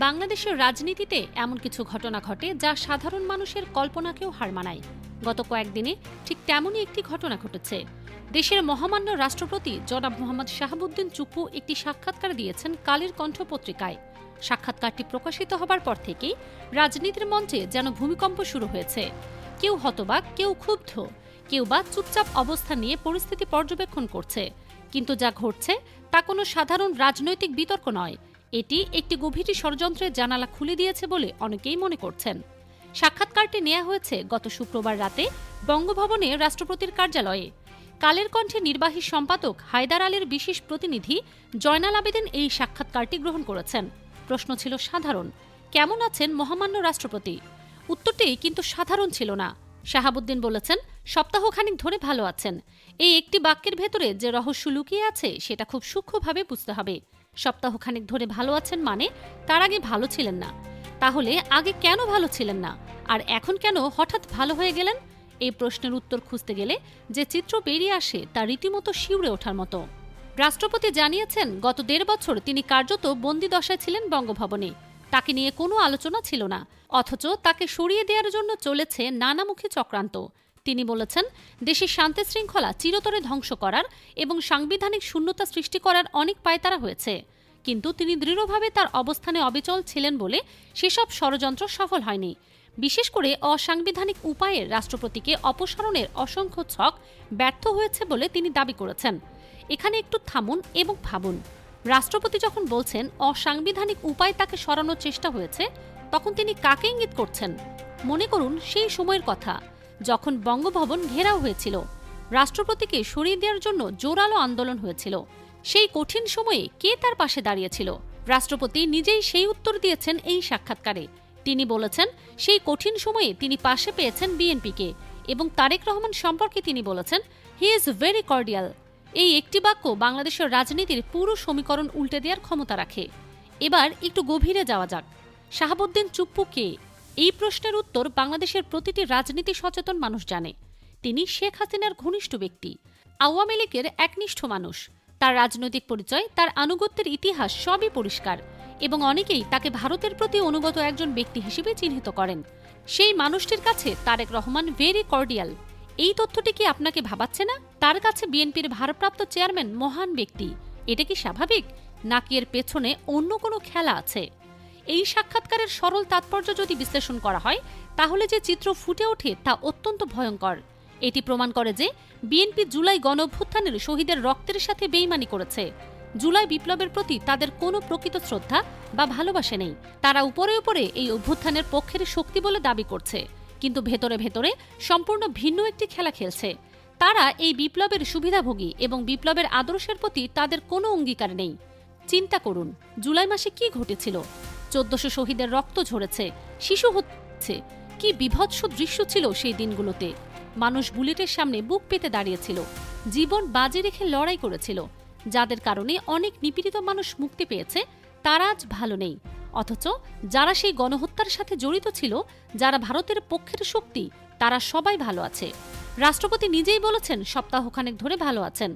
বাংলাদেশের রাজনীতিতে এমন কিছু ঘটনা ঘটে যা সাধারণ মানুষের কল্পনাকেও হার মানায়। গত কয়েকদিনে ঠিক তেমনই একটি ঘটনা ঘটেছে। দেশের মহামান্য রাষ্ট্রপতি জনাব মোহাম্মদ শাহাবুদ্দিন চুপ্পু একটি সাক্ষাৎকার দিয়েছেন কালের কণ্ঠ পত্রিকায়। সাক্ষাৎকারটি প্রকাশিত হবার পর থেকেই রাজনীতির মঞ্চে যেন ভূমিকম্প শুরু হয়েছে। কেউ হতবাক, কেউ ক্ষুব্ধ, কেউ বা চুপচাপ অবস্থান নিয়ে পরিস্থিতি পর্যবেক্ষণ করছে। কিন্তু যা ঘটছে তা কোনো সাধারণ রাজনৈতিক বিতর্ক নয়, এটি একটি গভীর ষড়যন্ত্রের জানালা খুলে দিয়েছে বলে অনেকেই মনে করছেন। সাক্ষাৎকারটি নেওয়া হয়েছে গত শুক্রবার রাতে বঙ্গভবনে রাষ্ট্রপতির কার্যালয়ে। কালের কণ্ঠে নির্বাহী সম্পাদক হায়দার আলীর বিশেষ প্রতিনিধি জয়নাল আবেদিন এই সাক্ষাৎকারটি গ্রহণ করেছেন। প্রশ্ন ছিল সাধারণ, কেমন আছেন মহামান্য রাষ্ট্রপতি? উত্তরটি কিন্তু সাধারণ ছিল না। শাহাবুদ্দিন বলেছেন, সপ্তাহখানিক ধরে ভালো আছেন। এই একটি বাক্যের ভেতরে যে রহস্য লুকিয়ে আছে সেটা খুব সূক্ষ্মভাবে বুঝতে হবে। সপ্তাহখানিক ধরে ভালো আছেন মানে তার আগে ভালো ছিলেন না। তাহলে আগে কেন ভালো ছিলেন না, আর এখন কেন হঠাৎ ভালো হয়ে গেলেন? এই প্রশ্নের উত্তর খুঁজতে গেলে যে চিত্র বেরিয়ে আসে তা রীতিমতো শিউরে ওঠার মতো। রাষ্ট্রপতি জানিয়েছেন, গত ১.৫ বছর তিনি কার্যত বন্দি দশায় ছিলেন বঙ্গভবনে। তাকে নিয়ে কোনো আলোচনা ছিল না, অথচ তাকে সরিয়ে দেওয়ার জন্য চলেছে নানামুখী চক্রান্ত। তিনি বলেছেন, দেশের শান্তি শৃঙ্খলা চিরতরে ধ্বংস করার এবং সাংবিধানিক শূন্যতা সৃষ্টি করার অনেক পায়তারা হয়েছে, কিন্তু তিনি দৃঢ়ভাবে তার অবস্থানে অবিচল ছিলেন বলে সেসব ষড়যন্ত্র সফল হয়নি। বিশেষ করে অসাংবিধানিক উপায়ে রাষ্ট্রপতিকে অপসারণের অসংখ্য ছক ব্যর্থ হয়েছে বলে তিনি দাবি করেছেন। এখানে একটু থামুন এবং ভাবুন। রাষ্ট্রপতি যখন বলছেন অসাংবিধানিক উপায়ে তাকে সরানোর চেষ্টা হয়েছে, তখন তিনি কাকে ইঙ্গিত করছেন? মনে করুন সেই সময়ের কথা, যখন বঙ্গভবন ঘেরাও হয়েছিল। রাষ্ট্রপতিকে সরিয়ে দেওয়ার জন্য জোরালো আন্দোলন হয়েছিল। সেই কঠিন সময়ে কে তার পাশে দাঁড়িয়েছিল? রাষ্ট্রপতি নিজেই সেই উত্তর দিয়েছেন এই সাক্ষাৎকারে। তিনি বলেছেন, সেই কঠিন সময়ে তিনি পাশে পেয়েছেন বিএনপিকে, এবং তারেক রহমান সম্পর্কে তিনি বলেছেন, হি ইজ ভেরি কর্ডিয়াল। এই একটি বাক্য বাংলাদেশের রাজনীতির পুরো সমীকরণ উল্টে দেওয়ার ক্ষমতা রাখে। এবার একটু গভীরে যাওয়া যাক। শাহাবুদ্দিন চুপ্পু কে? এই প্রশ্নের উত্তর বাংলাদেশের প্রতিটি রাজনীতি সচেতন মানুষ জানে। তিনি শেখ হাসিনার ঘনিষ্ঠ ব্যক্তি, আওয়ামী লীগের একনিষ্ঠ মানুষ। তার রাজনৈতিক পরিচয়, তার আনুগত্যের ইতিহাস সবই পরিষ্কার, এবং অনেকেই তাকে ভারতের প্রতি অনুগত একজন ব্যক্তি হিসেবে চিহ্নিত করেন। সেই মানুষটির কাছে তারেক রহমান ভেরি কর্ডিয়াল। এই তথ্যটি কি আপনাকে ভাবাচ্ছে না? তার কাছে বিএনপির ভারপ্রাপ্ত চেয়ারম্যান মহান ব্যক্তি। এটা কি স্বাভাবিক, নাকি এর পেছনে অন্য কোনো খেলা আছে? এই সাক্ষাৎকারের সরল তাৎপর্য যদি বিশ্লেষণ করা হয়, তাহলে যে চিত্র ফুটে ওঠে তা অত্যন্ত ভয়ঙ্কর। এটি প্রমাণ করে যে বিএনপি জুলাই গণঅভ্যুত্থানের শহীদের রক্তের সাথে বেইমানি করেছে। জুলাই বিপ্লবের প্রতি তাদের কোনো প্রকৃত শ্রদ্ধা বা ভালোবাসা নেই। তারা উপরে উপরে এই অভ্যুত্থানের পক্ষের শক্তি বলে দাবি করছে, কিন্তু ভেতরে ভেতরে সম্পূর্ণ ভিন্ন একটি খেলা খেলছে। তারা এই বিপ্লবের সুবিধাভোগী এবং বিপ্লবের আদর্শের প্রতি তাদের কোনো অঙ্গীকার নেই। চিন্তা করুন, জুলাই মাসে কি ঘটেছিল? ১৪০০ শহীদের রক্ত ঝরেছে, শিশু হচ্ছে। কি বিভৎস দৃশ্য ছিল সেই দিনগুলোতে। মানুষ বুলেটের সামনে বুক পেতে দাঁড়িয়েছিল, জীবন বাজি রেখে লড়াই করেছিল। যাদের কারণে অনেক নিপীড়িত মানুষ মুক্তি পেয়েছে, তারা আজ ভালো নেই। অথচ যারা সেই গণহত্যার সাথে জড়িত ছিল, যারা ভারতের পক্ষের শক্তি, তারা সবাই ভালো আছে। রাষ্ট্রপতি নিজেই বলেছেন সপ্তাহখানেক ধরে ভালো আছেন।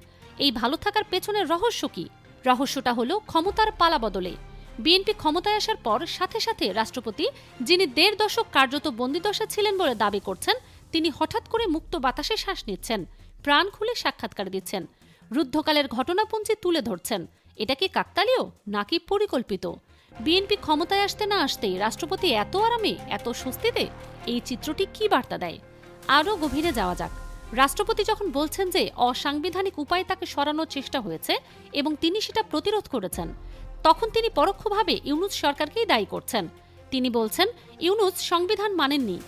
এই ভালো থাকার পেছনের রহস্য কি? রহস্যটা হলো ক্ষমতার পালা বদলে। বিএনপি ক্ষমতায় আসার পর সাথে সাথে রাষ্ট্রপতি, যিনি ১.৫ দশক কার্যত বন্দিদশা ছিলেন বলে দাবি করছেন, তিনি হঠাৎ করে মুক্ত বাতাসে শ্বাস নিচ্ছেন, প্রাণ খুলে সাক্ষাৎকার দিচ্ছেন, রুদ্ধকালের ঘটনাপঞ্জি তুলে ধরছেন। এটা কি কাকতালীয় নাকি পরিকল্পিত? বিএনপি ক্ষমতায় আসতে না আসতেই রাষ্ট্রপতি এত আরামে, এত স্বস্তিতে? এই চিত্রটি কি বার্তা দেয়? আরও গভীরে যাওয়া যাক। রাষ্ট্রপতি যখন বলছেন যে অসাংবিধানিক উপায়ে তাকে সরানোর চেষ্টা হয়েছে এবং তিনি সেটা প্রতিরোধ করেছেন, তখন তিনি পরোক্ষভাবে ইউনূস সরকারকেই দায়ী করছেন। তিনি বলছেন, ইউনূস সংবিধান মানেননি।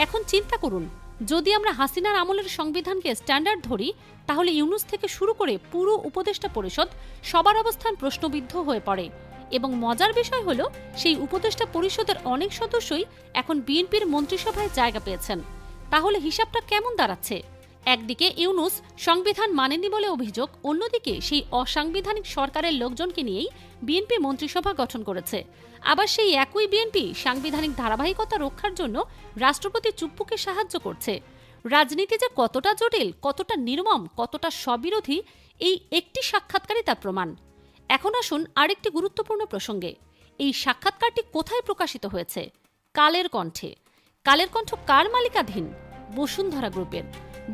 এখন চিন্তা করুন, যদি আমরা হাসিনার আমলের সংবিধানকে স্ট্যান্ডার্ড ধরি, তাহলে ইউনূস থেকে শুরু করে পুরো উপদেষ্টা পরিষদ সবার অবস্থান প্রশ্নবিদ্ধ হয়ে পড়ে। এবং মজার বিষয় হলো, সেই উপদেষ্টা পরিষদের অনেক সদস্যই এখন বিএনপির মন্ত্রিসভায় জায়গা পেয়েছেন। তাহলে হিসাবটা কেমন দাঁড়াচ্ছে? একদিকে ইউনূস সংবিধান মানেনি বলে অভিযোগ, অন্যদিকে সেই অসাংবিধানিক সরকারের লোকজনকে নিয়েই বিএনপি মন্ত্রিসভা গঠন করেছে। আবার সেই একই বিএনপি সাংবিধানিক ধারাবাহিকতা রক্ষার জন্য রাষ্ট্রপতি চুপ্পুকে সাহায্য করছে। রাজনীতি যে কতটা জটিল, কতটা নির্মম, কতটা স্ববিরোধী, এই একটি সাক্ষাৎকারই তার প্রমাণ। এখন আসুন আরেকটি গুরুত্বপূর্ণ প্রসঙ্গে। এই সাক্ষাৎকারটি কোথায় প্রকাশিত হয়েছে? কালের কণ্ঠে। কালের কণ্ঠ কার মালিকাধীন? বসুন্ধরা গ্রুপের।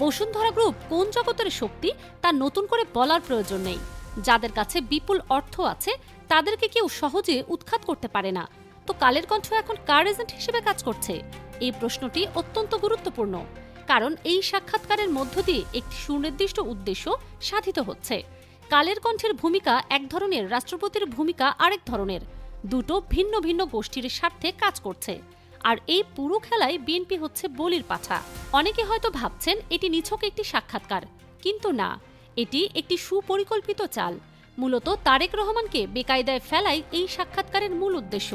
বসুন্ধরা গ্রুপ কোন জগতের শক্তি তা নতুন করে বলার প্রয়োজন নেই। যাদের কাছে বিপুল অর্থ আছে তাদেরকে কেউ সহজে উৎখাত করতে পারে না। তো কালের কণ্ঠ এখন কার এজেন্ট হিসেবে কাজ করছে? এই প্রশ্নটি অত্যন্ত গুরুত্বপূর্ণ, কারণ এই সাক্ষাৎকারের মধ্য দিয়ে একটি সুনির্দিষ্ট উদ্দেশ্য সাধিত হচ্ছে। কালের কণ্ঠের ভূমিকা এক ধরনের, রাষ্ট্রপতির ভূমিকা আরেক ধরনের। দুটো ভিন্ন ভিন্ন গোষ্ঠীর স্বার্থে কাজ করছে। আর এই পুরো খেলায় বিএনপি হচ্ছে বলির পাঠা। অনেকে হয়তো ভাবছেন এটি নিছক একটি সাক্ষাৎকার, কিন্তু না, এটি একটি সুপরিকল্পিত চাল। মূলত তারেক রহমানকে বেকায়দায় ফেলাই এই সাক্ষাৎকারের মূল উদ্দেশ্য।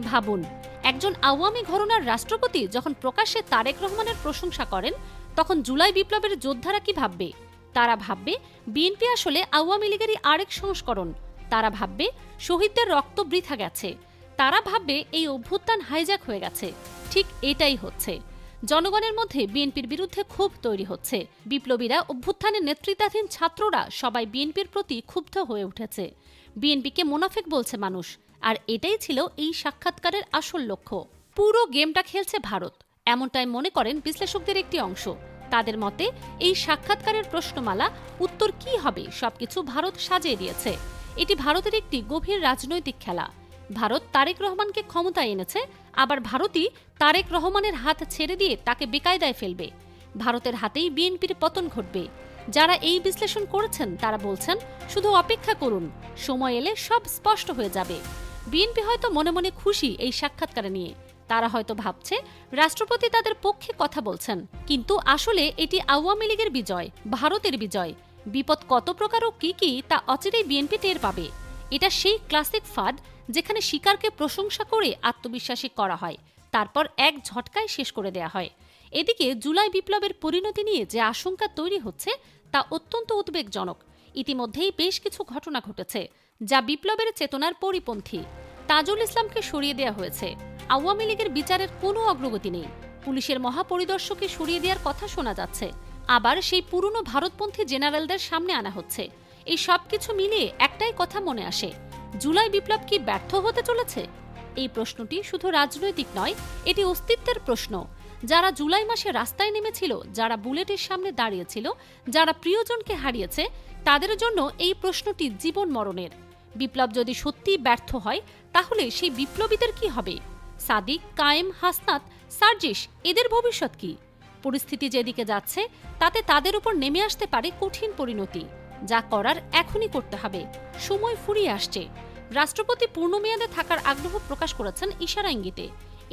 ভাবুন, একজন আওয়ামী ঘরানার রাষ্ট্রপতি যখন প্রকাশ্যে তারেক রহমানের প্রশংসা করেন, তখন জুলাই বিপ্লবের যোদ্ধারা কি ভাববে? তারা ভাববে বিএনপি আসলে আওয়ামী লীগেরই আরেক সংস্করণ। তারা ভাববে শহীদদের রক্ত বৃথা গেছে। তারা ভাববে এই অভ্যুত্থান হাইজ্যাক হয়ে গেছে। ঠিক এটাই হচ্ছে। জনগণের মধ্যে বিএনপির বিরুদ্ধে ক্ষোভ তৈরি হচ্ছে। বিপ্লবীরা, অভ্যুত্থানের নেতৃত্বাধীন ছাত্ররা সবাই বিএনপির প্রতি ক্ষুব্ধ হয়ে উঠেছে। বিএনপিকে মুনাফিক বলছে মানুষ। আর এটাই ছিল এই সাক্ষাৎকারের আসল লক্ষ্য। পুরো গেমটা খেলছে ভারত, এমনটাই মনে করেন বিশ্লেষকদের একটি অংশ। তাদের মতে এই সাক্ষাৎকারের প্রশ্নমালা উত্তর কি হবে সবকিছু ভারত সাজিয়ে দিয়েছে। এটি ভারতের একটি গভীর রাজনৈতিক খেলা। ভারত তারেক রহমানকে ক্ষমতায় এনেছে, আবার ভারতই তারেক রহমানের হাত ছেড়ে দিয়ে তাকে বেকায়দায় ফেলবে। ভারতের হাতেই বিএনপির পতন ঘটবে। যারা এই বিশ্লেষণ করেছেন তারা বলছেন শুধু অপেক্ষা করুন, সময় এলে সব স্পষ্ট হয়ে যাবে। বিএনপি হয়তো মনে মনে খুশি এই সাক্ষাৎকার নিয়ে। তারা হয়তো ভাবছে রাষ্ট্রপতি তাদের পক্ষে কথা বলছেন, কিন্তু আসলে এটি আওয়ামী লীগের বিজয়, ভারতের বিজয়। বিপদ কত প্রকার ও কি তা অচিরেই বিএনপি টের পাবে। এটা সেই ক্লাসিক ফাঁদ যেখানে শিকারকে প্রশংসা করে আত্মবিশ্বাসী করা হয়, তারপর এক ঝটকায় শেষ করে দেয়া হয়। এদিকে জুলাই বিপ্লবের পরিণতি নিয়ে যে আশঙ্কা তৈরি হচ্ছে তা অত্যন্ত উদ্বেগজনক। ইতিমধ্যেই বেশ কিছু ঘটনা ঘটেছে যা বিপ্লবের চেতনার পরিপন্থী। তাজুল ইসলামকে সরিয়ে দেওয়া হয়েছে। আওয়ামী লীগের বিচারের কোনো অগ্রগতি নেই। পুলিশের মহাপরিদর্শককে সরিয়ে দেওয়ার কথা শোনা যাচ্ছে। আবার সেই পুরনো ভারতপন্থী জেনারেলদের সামনে আনা হচ্ছে। এই সব কিছু মিলিয়ে একটাই কথা মনে আসে, জুলাই বিপ্লব কি ব্যর্থ হতে চলেছে? এই প্রশ্নটি শুধু রাজনৈতিক নয়, এটি অস্তিত্বের প্রশ্ন। যারা জুলাই মাসে রাস্তায় নেমেছিল, যারা বুলেটের সামনে দাঁড়িয়েছিল, যারা প্রিয়জনকে হারিয়েছে, তাদের জন্য এই প্রশ্নটি জীবন মরণের। বিপ্লব যদি সত্যিই ব্যর্থ হয়, তাহলে সেই বিপ্লবীদের কি হবে? সাদিক, কায়েম, হাসনাত, সার্জিস, এদের ভবিষ্যৎ কি? পরিস্থিতি যেদিকে যাচ্ছে তাতে তাদের উপর নেমে আসতে পারে কঠিন পরিণতি। যা করার এখনই করতে হবে। সময় ফুরিয়ে আসছে। রাষ্ট্রপতি পূর্ণমেয়াদে থাকার আগ্রহ প্রকাশ করেছেন ইশারা ইঙ্গিতে।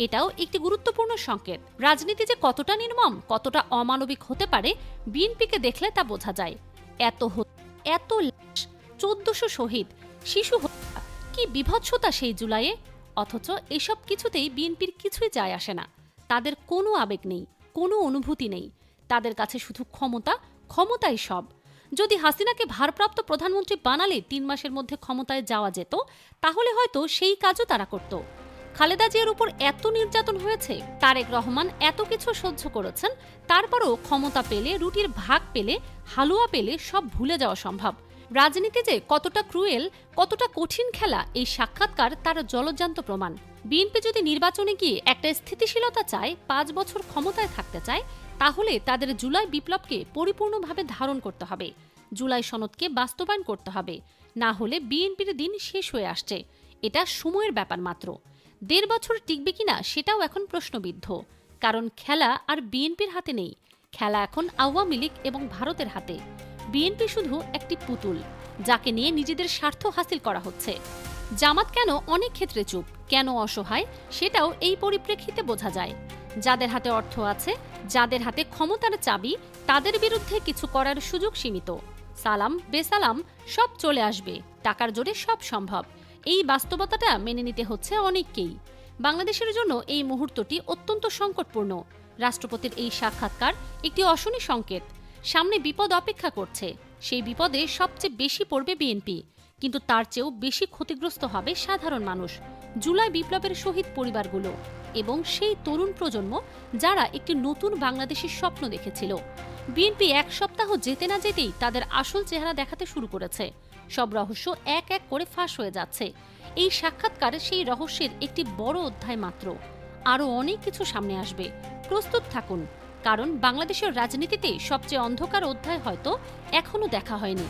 এটাও একটি গুরুত্বপূর্ণ সংকেত। রাজনীতি যে কতটা নির্মম, কতটা অমানবিক হতে পারে, বিএনপিকে দেখলে তা বোঝা যায়। এত লাশ, 1400 শহীদ, শিশু হত্যা, কি বিভৎসতা সেই জুলাইয়ে! অথচ এসব কিছুতেই বিএনপির কিছুই যায় আসে না। তাদের কোনো আবেগ নেই, কোনো অনুভূতি নেই। তাদের কাছে শুধু ক্ষমতাই সব। যদি হাসিনাকে ভারপ্রাপ্ত প্রধানমন্ত্রী বানালে 3 মাসের মধ্যে ক্ষমতায় যাওয়া যেত, তাহলে হয়তো সেই কাজও তারা করত। খালেদা জিয়ার উপর এত নির্যাতন হয়েছে, তারেক রহমান এত কিছু সহ্য করেছেন, তারপরও ক্ষমতা পেলে, রুটির ভাগ পেলে, হালুয়া পেলে সব ভুলে যাওয়া সম্ভব। রাজনীতি যে কতটা ক্রুয়েল, কতটা কঠিন খেলা, এই সাক্ষাৎকার তার জলজ্যান্ত প্রমাণ। বিএনপি যদি নির্বাচনে গিয়ে একটা স্থিতিশীলতা চায়, 5 বছর ক্ষমতায় থাকতে চায়, তাহলে তাদের জুলাই বিপ্লবকে পরিপূর্ণভাবে ধারণ করতে হবে। জুলাই সনদকে বাস্তবায়ন করতে হবে। না হলে বিএনপির দিন শেষ হয়ে আসছে। এটা সময়ের ব্যাপার মাত্র। 1.5 বছর টিকবে কিনা সেটাও এখন প্রশ্নবিদ্ধ। কারণ খেলা আর বিএনপির হাতে নেই। খেলা এখন আওয়ামী লীগ এবং ভারতের হাতে। বিএনপি শুধু একটি পুতুল, যাকে নিয়ে নিজেদের স্বার্থ হাসিল করা হচ্ছে। জামাত কেন অনেক ক্ষেত্রে চুপ, কেন অসহায়, সেটাও এই পরিপ্রেক্ষিতে বোঝা যায়। যাদের হাতে অর্থ আছে, যাদের হাতে ক্ষমতার চাবি, তাদের বিরুদ্ধে কিছু করার সুযোগ সীমিত। সালাম বেসালাম সব চলে আসবে, টাকার জোরে সব সম্ভব। এই বাস্তবতাটা মেনে নিতে হচ্ছে অনেককেই। বাংলাদেশের জন্য এই মুহূর্তটি অত্যন্ত সংকটপূর্ণ। রাষ্ট্রপতির এই সাক্ষাৎকার একটি অশনি সংকেত। সামনে বিপদ অপেক্ষা করছে। সেই বিপদে সবচেয়ে বেশি পড়বে বিএনপি, কিন্তু তার চেয়েও বেশি ক্ষতিগ্রস্ত হবে সাধারণ মানুষ, জুলাই বিপ্লবের শহীদ পরিবারগুলো এবং সেই তরুণ প্রজন্ম যারা একটি নতুন বাংলাদেশের স্বপ্ন দেখেছিল। বিএনপি 1 সপ্তাহ যেতে না যেতেই তাদের আসল চেহারা দেখাতে শুরু করেছে। সব রহস্য এক এক করে ফাঁস হয়ে যাচ্ছে। এই সাক্ষাৎকার সেই রহস্যের একটি বড় অধ্যায় মাত্র। আরও অনেক কিছু সামনে আসবে, প্রস্তুত থাকুন, কারণ বাংলাদেশের রাজনীতিতে সবচেয়ে অন্ধকার অধ্যায় হয়তো এখনো দেখা হয়নি।